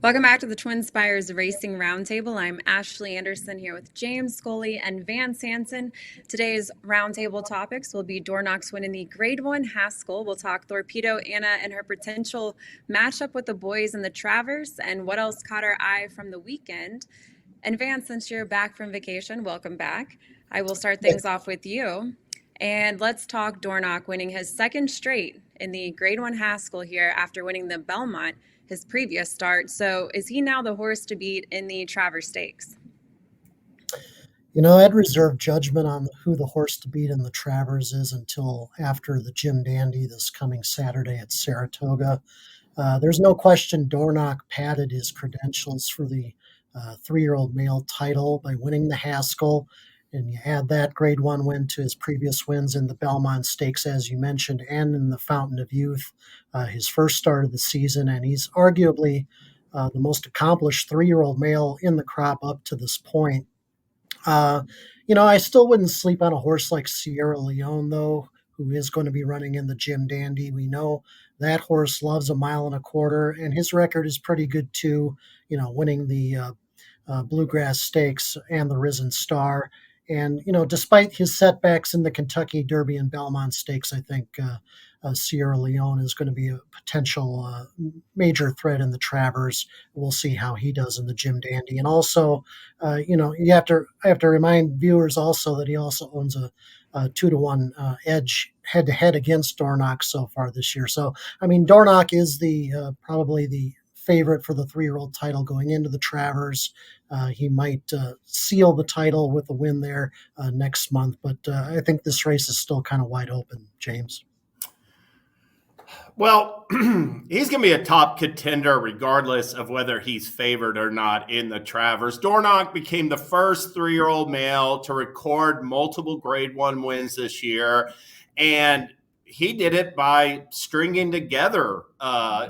Welcome back to the twinspires Racing Roundtable. I'm Ashley Anderson here with James Scully and Van Sanson. Today's roundtable topics will be Dornoch's win in the Grade 1 Haskell. We'll talk Thorpedo Anna and her potential matchup with the boys in the Travers and what else caught our eye from the weekend. And Van, since you're back from vacation, welcome back. I will start things off with you. And let's talk Dornoch winning his second straight in the Grade 1 Haskell here after winning the Belmont his previous start. So is he now the horse to beat in the Travers Stakes? I'd reserve judgment on who the horse to beat in the Travers is until after the Jim Dandy this coming Saturday at Saratoga. There's no question Dornoch padded his credentials for the 3-year-old male title by winning the Haskell. And you add that Grade 1 win to his previous wins in the Belmont Stakes, as you mentioned, and in the Fountain of Youth, his first start of the season. And he's arguably the most accomplished 3-year-old male in the crop up to this point. I still wouldn't sleep on a horse like Sierra Leone, though, who is going to be running in the Jim Dandy. We know that horse loves 1.25 miles, and his record is pretty good, too, winning the Bluegrass Stakes and the Risen Star. And, despite his setbacks in the Kentucky Derby and Belmont Stakes, I think Sierra Leone is going to be a potential major threat in the Travers. We'll see how he does in the Jim Dandy. And also, I have to remind viewers also that he also owns a 2-to-1 edge head-to-head against Dornoch so far this year. So, Dornoch is the probably the favorite for the 3-year-old title going into the Travers. He might seal the title with a win there next month, but I think this race is still kind of wide open, James. Well, he's going to be a top contender regardless of whether he's favored or not in the Travers. Dornoch became the first 3-year-old male to record multiple Grade 1 wins this year, and he did it by stringing together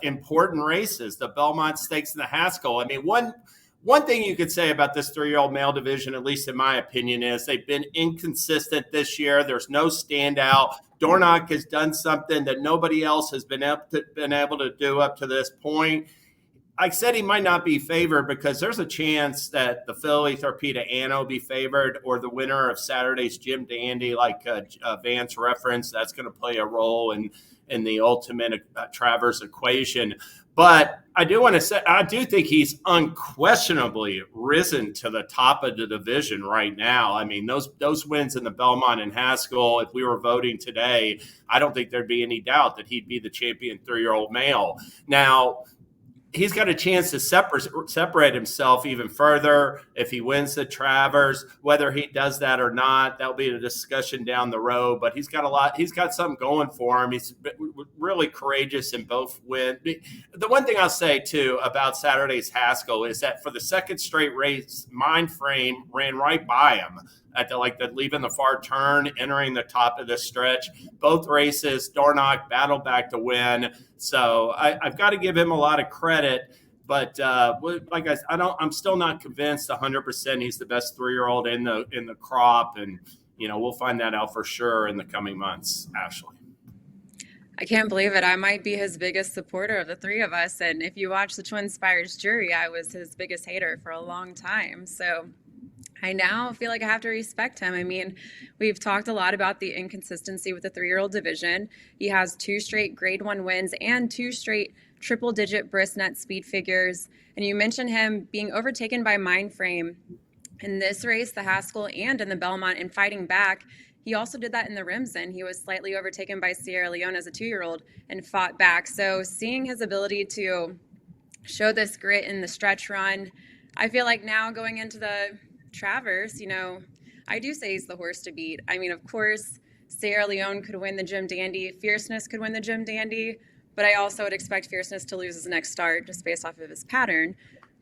important races, the Belmont Stakes and the Haskell. One thing you could say about this 3-year-old male division, at least in my opinion, is they've been inconsistent this year. There's no standout. Dornoch has done something that nobody else has been able to do up to this point. I said he might not be favored because there's a chance that the filly Thorpedo Anna will be favored, or the winner of Saturday's Jim Dandy, like Vance referenced. That's going to play a role in the ultimate Travers equation. But I do want to say, I do think he's unquestionably risen to the top of the division right now. Those wins in the Belmont and Haskell, if we were voting today, I don't think there'd be any doubt that he'd be the champion 3-year-old male. Now, he's got a chance to separate himself even further if he wins the Travers. Whether he does that or not, that'll be a discussion down the road. But he's got something going for him. He's really courageous in both wins. The one thing I'll say too about Saturday's Haskell is that for the second straight race, Mind Frame ran right by him at leaving the far turn, entering the top of the stretch. Both races, Dornoch battled back to win. So I've got to give him a lot of credit. But I'm still not convinced 100% he's the best 3-year-old in the crop. And, we'll find that out for sure in the coming months, Ashley. I can't believe it. I might be his biggest supporter of the three of us. And if you watch the twinspires jury, I was his biggest hater for a long time. So I now feel like I have to respect him. We've talked a lot about the inconsistency with the 3-year-old division. He has 2 straight Grade 1 wins and 2 straight triple-digit Brisk net speed figures. And you mentioned him being overtaken by Mind Frame in this race, the Haskell, and in the Belmont, and fighting back. He also did that in the Rimson. He was slightly overtaken by Sierra Leone as a 2-year-old and fought back. So seeing his ability to show this grit in the stretch run, I feel like now going into the Travers, I do say he's the horse to beat. Of course, Sierra Leone could win the Jim Dandy. Fierceness could win the Jim Dandy. But I also would expect Fierceness to lose his next start just based off of his pattern.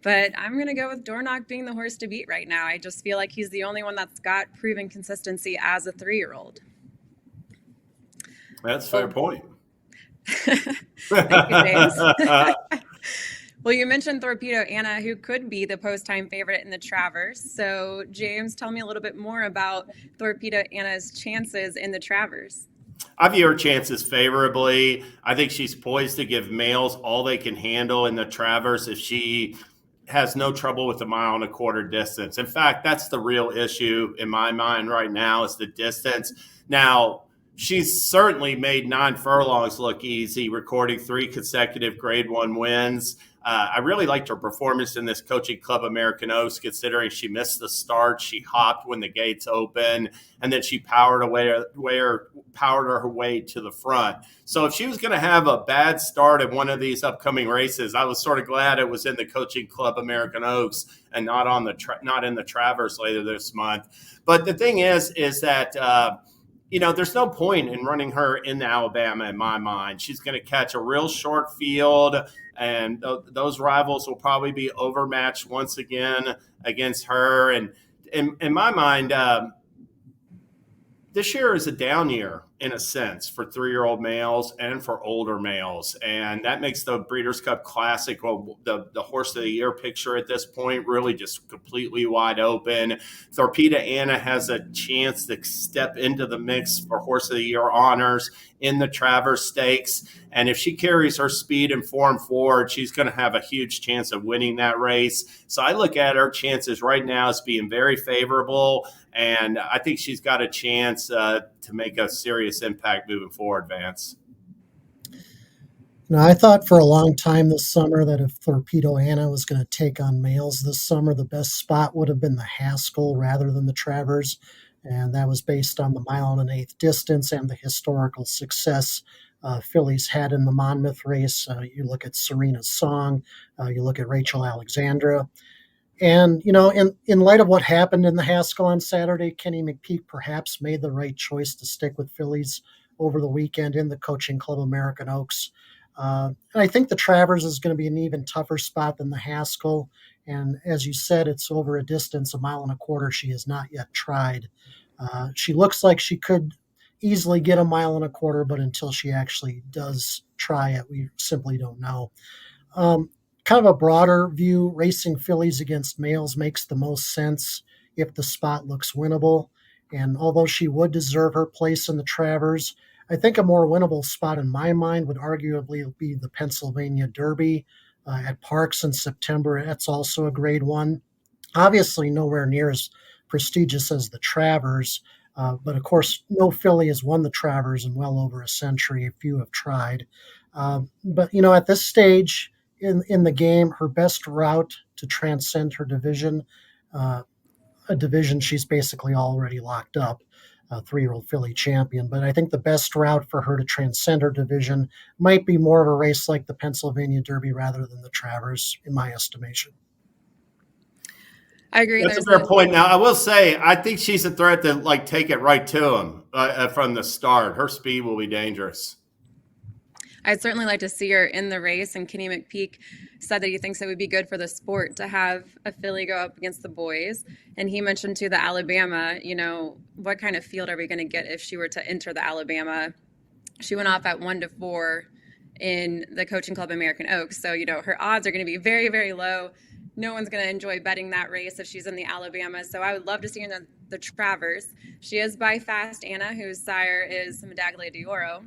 But I'm going to go with Dornoch being the horse to beat right now. I just feel like he's the only one that's got proven consistency as a 3-year-old. That's a fair point. Thank you, James. Well, you mentioned Thorpedo Anna, who could be the post-time favorite in the Travers. So, James, tell me a little bit more about Thorpedo Anna's chances in the Travers. I view her chances favorably. I think she's poised to give males all they can handle in the Travers if she has no trouble with the 1.25 mile distance. In fact, that's the real issue in my mind right now is the distance. Now, she's certainly made 9 furlongs look easy, recording 3 consecutive Grade 1 wins. I really liked her performance in this Coaching Club American Oaks, considering she missed the start. She hopped when the gates opened, and then she powered her way to the front. So if she was going to have a bad start in one of these upcoming races, I was sort of glad it was in the Coaching Club American Oaks and not not in the Travers later this month. But the thing is that there's no point in running her in Alabama in my mind. She's going to catch a real short field, and those rivals will probably be overmatched once again against her. And in my mind, this year is a down year in a sense for 3-year-old males and for older males. And that makes the Breeders' Cup Classic, the horse of the year picture at this point, really just completely wide open. Thorpedo Anna has a chance to step into the mix for horse of the year honors in the Travers Stakes. And if she carries her speed and form forward, she's going to have a huge chance of winning that race. So I look at her chances right now as being very favorable. And I think she's got a chance to make a serious impact moving forward, Vance. Now, I thought for a long time this summer that if Thorpedo Anna was going to take on males this summer, the best spot would have been the Haskell rather than the Travers. And that was based on the 1.125 distance and the historical success fillies had in the Monmouth race. You look at Serena's Song, you look at Rachel Alexandra. And, in light of what happened in the Haskell on Saturday, Kenny McPeak perhaps made the right choice to stick with fillies over the weekend in the Coaching Club American Oaks. And I think the Travers is going to be an even tougher spot than the Haskell. And as you said, it's over a distance, 1.25 miles she has not yet tried. She looks like she could easily get 1.25 miles, but until she actually does try it, we simply don't know. Kind of a broader view, racing fillies against males makes the most sense if the spot looks winnable. And although she would deserve her place in the Travers, I think a more winnable spot in my mind would arguably be the Pennsylvania Derby at Parks in September. That's also a Grade 1. Obviously nowhere near as prestigious as the Travers, but of course no filly has won the Travers in well over a century. Few have tried. But at this stage in the game, her best route to transcend her division, a division she's basically already locked up, a 3-year-old filly champion. But I think the best route for her to transcend her division might be more of a race like the Pennsylvania Derby rather than the Travers, in my estimation. I agree. That's a fair point. Now, I will say, I think she's a threat to take it right to him from the start. Her speed will be dangerous. I'd certainly like to see her in the race, and Kenny McPeak said that he thinks it would be good for the sport to have a filly go up against the boys. And he mentioned to the Alabama, what kind of field are we going to get if she were to enter the Alabama? She went off at 1-4 in the Coaching Club American Oaks. So, her odds are going to be very, very low. No one's going to enjoy betting that race if she's in the Alabama. So I would love to see her in the Travers. She is by Fast Anna, whose sire is Medaglia d'Oro,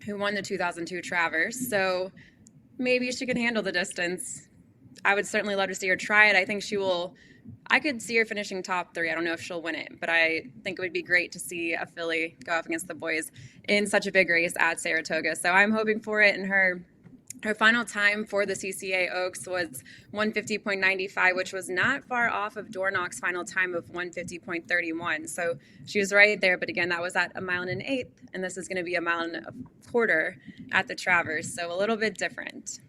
who won the 2002 Travers. So maybe she could handle the distance. I would certainly love to see her try it. I think I could see her finishing top 3. I don't know if she'll win it, but I think it would be great to see a filly go up against the boys in such a big race at Saratoga. So I'm hoping for it. And her final time for the CCA Oaks was 150.95, which was not far off of Dornoch's final time of 150.31. So she was right there. But again, that was at 1.125 miles, and this is going to be 1.25 miles at the Travers. So a little bit different.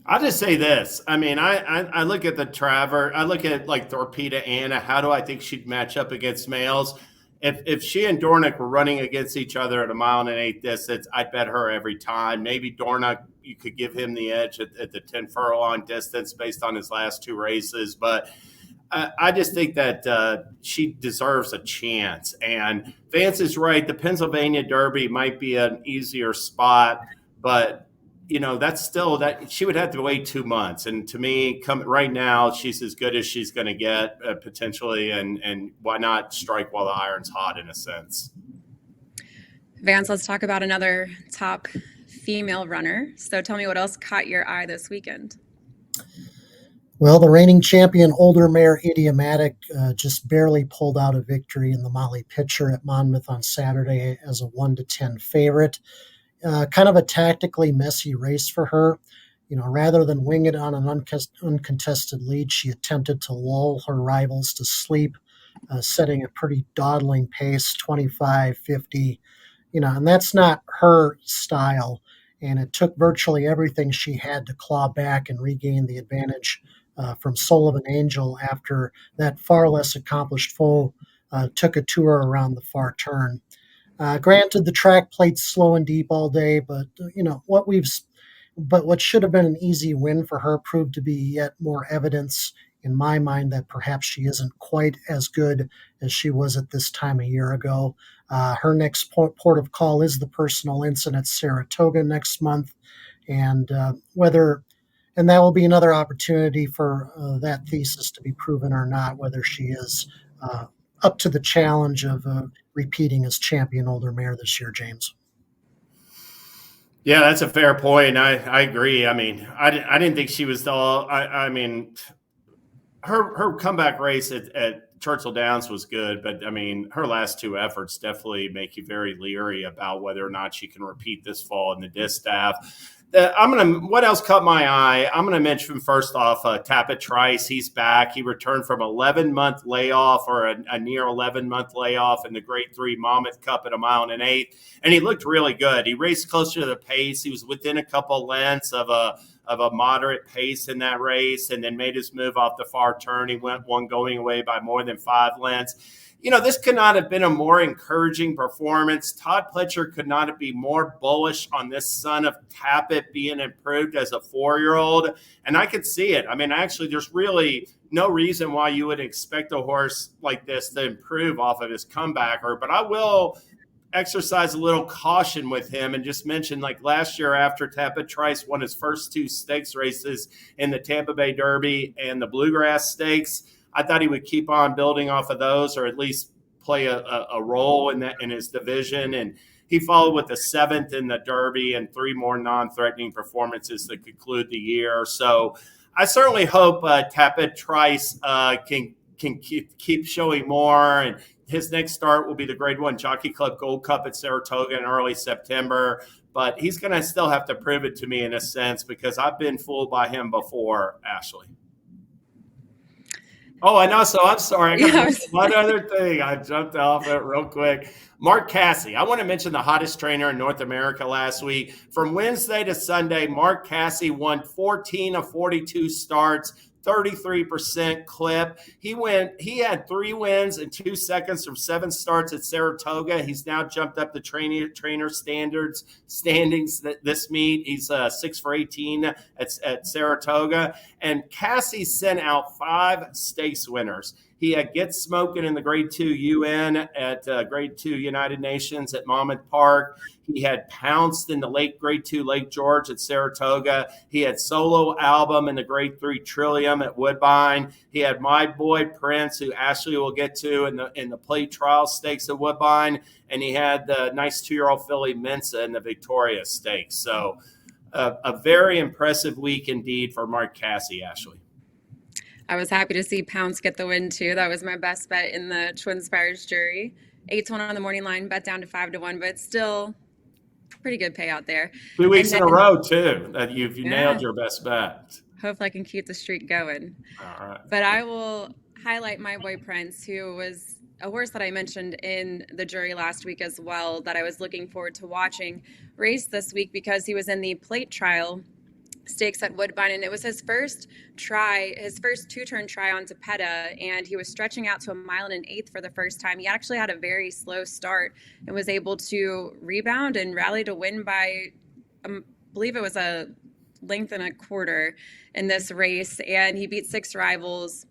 I'll just say this. I mean, I look at the Travers. I look at Thorpedo Anna. How do I think she'd match up against males? If she and Dornoch were running against each other at 1.125 miles distance, I'd bet her every time. Maybe Dornoch, you could give him the edge at the 10 furlong distance based on his last 2 races. But I just think that she deserves a chance. And Vance is right. The Pennsylvania Derby might be an easier spot, but that's still that she would have to wait 2 months. And to me, right now, she's as good as she's going to get potentially. And why not strike while the iron's hot in a sense? Vance, let's talk about another top female runner. So tell me what else caught your eye this weekend. Well, the reigning champion, older mare Idiomatic, just barely pulled out a victory in the Molly Pitcher at Monmouth on Saturday as a 1-10 favorite. Kind of a tactically messy race for her. Rather than wing it on an uncontested lead, she attempted to lull her rivals to sleep, setting a pretty dawdling pace, 25, 50, and that's not her style. And it took virtually everything she had to claw back and regain the advantage from Soul of an Angel after that far less accomplished foe took a tour around the far turn. Granted, the track played slow and deep all day, but what should have been an easy win for her proved to be yet more evidence in my mind that perhaps she isn't quite as good as she was at this time a year ago. Her next port of call is the personal incident at Saratoga next month, and and that will be another opportunity for that thesis to be proven or not, whether she is up to the challenge of repeating as champion older mare this year, James. Yeah, that's a fair point. I agree. I mean, I didn't think she was the all. I mean, her comeback race at Churchill Downs was good, but I mean, her last two efforts definitely make you very leery about whether or not she can repeat this fall in the distaff. What else caught my eye? I'm gonna mention first off Tappet Trice. He's back. He returned from 11-month layoff or a near 11-month layoff in the Grade 3 Monmouth Cup at 1.125 miles, and he looked really good. He raced closer to the pace. He was within a couple lengths of a moderate pace in that race, and then made his move off the far turn. He went one going away by more than 5 lengths. This could not have been a more encouraging performance. Todd Pletcher could not be more bullish on this son of Tappet being improved as a 4-year-old. And I could see it. I mean, actually, there's really no reason why you would expect a horse like this to improve off of his comebacker. But I will exercise a little caution with him and just mention, like last year after Tappet Trice won his first 2 stakes races in the Tampa Bay Derby and the Bluegrass Stakes, I thought he would keep on building off of those, or at least play a role in his division. And he followed with the 7th in the Derby and 3 more non-threatening performances to conclude the year. So I certainly hope Tappet Trice can keep showing more. And his next start will be the Grade 1 Jockey Club Gold Cup at Saratoga in early September. But he's going to still have to prove it to me in a sense, because I've been fooled by him before, Ashley. Oh, I know. So I'm sorry. I got one other thing. I jumped off it real quick. Mark Casse. I want to mention the hottest trainer in North America last week. From Wednesday to Sunday, Mark Casse won 14 of 42 starts, 33% clip. He had 3 wins and 2 seconds from 7 starts at Saratoga. He's now jumped up the trainer standings this meet. He's 6 for 18 at Saratoga. And Casse sent out 5 stakes winners. He had Get Smoking in the Grade 2 UN at Grade 2 United Nations at Monmouth Park. He had Pounced in the Grade 2 Lake George at Saratoga. He had Solo Album in the Grade 3 Trillium at Woodbine. He had My Boy Prince, who Ashley will get to, in the Play Trial Stakes at Woodbine. And he had the nice 2-year-old filly Mensa in the Victoria Stakes. So a very impressive week indeed for Mark Casse, Ashley. I was happy to see Pounce get the win too. That was my best bet in the twinspires jury. 8-1 on the morning line, bet down to 5-1, but still pretty good payout there. 2 weeks in a row too that you've nailed your best bet. Hopefully I can keep the streak going. All right. But I will highlight My Boy Prince, who was a horse that I mentioned in the jury last week as well, that I was looking forward to watching race this week because he was in the plate trial stakes at Woodbine, and it was his first 2-turn try on Thorpedo, and he was stretching out to 1 1/8 miles for the first time. He actually had a very slow start and was able to rebound and rally to win by, I believe it was a 1.25 lengths in this race, and he beat 6 rivals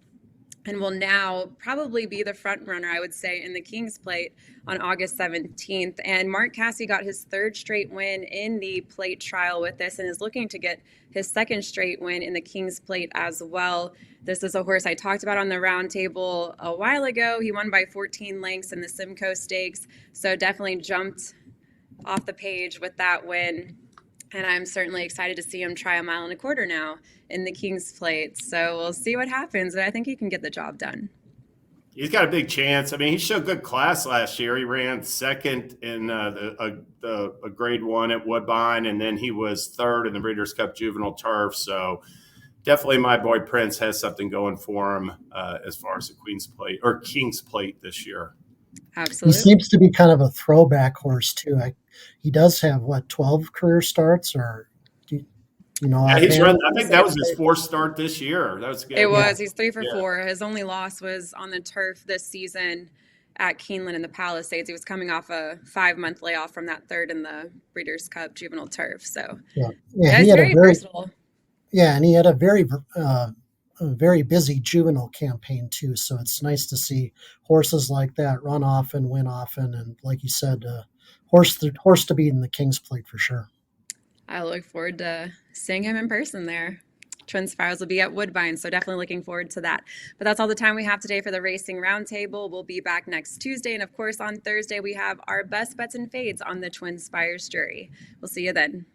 and will now probably be the front runner, I would say, in the King's Plate on August 17th. And Mark Casse got his 3rd straight win in the plate trial with this and is looking to get his 2nd straight win in the King's Plate as well. This is a horse I talked about on the roundtable a while ago. He won by 14 lengths in the Simcoe Stakes, so definitely jumped off the page with that win. And I'm certainly excited to see him try 1.25 miles now in the King's Plate. So we'll see what happens, but I think he can get the job done. He's got a big chance. I mean, he showed good class last year. He ran second in a grade 1 at Woodbine, and then he was third in the Breeders' Cup Juvenile Turf. So definitely my boy Prince has something going for him as far as the Queen's Plate or King's Plate this year. Absolutely. He seems to be kind of a throwback horse too. He does have 12 career starts, or Yeah, he's run. I think that was his 4th start this year. That was good. It was. He's 3 for 4. His only loss was on the turf this season at Keeneland in the Palisades. He was coming off a 5-month layoff from that third in the Breeders' Cup Juvenile Turf. So he had very versatile. Yeah, and he had a very busy juvenile campaign too. So it's nice to see horses like that run often, win often, and like you said, horse to beat in the King's Plate for sure. I look forward to seeing him in person there. Twinspires will be at Woodbine, so definitely looking forward to that. But that's all the time we have today for the Racing Roundtable. We'll be back next Tuesday, and of course on Thursday we have our best bets and fades on the Twinspires jury. We'll see you then.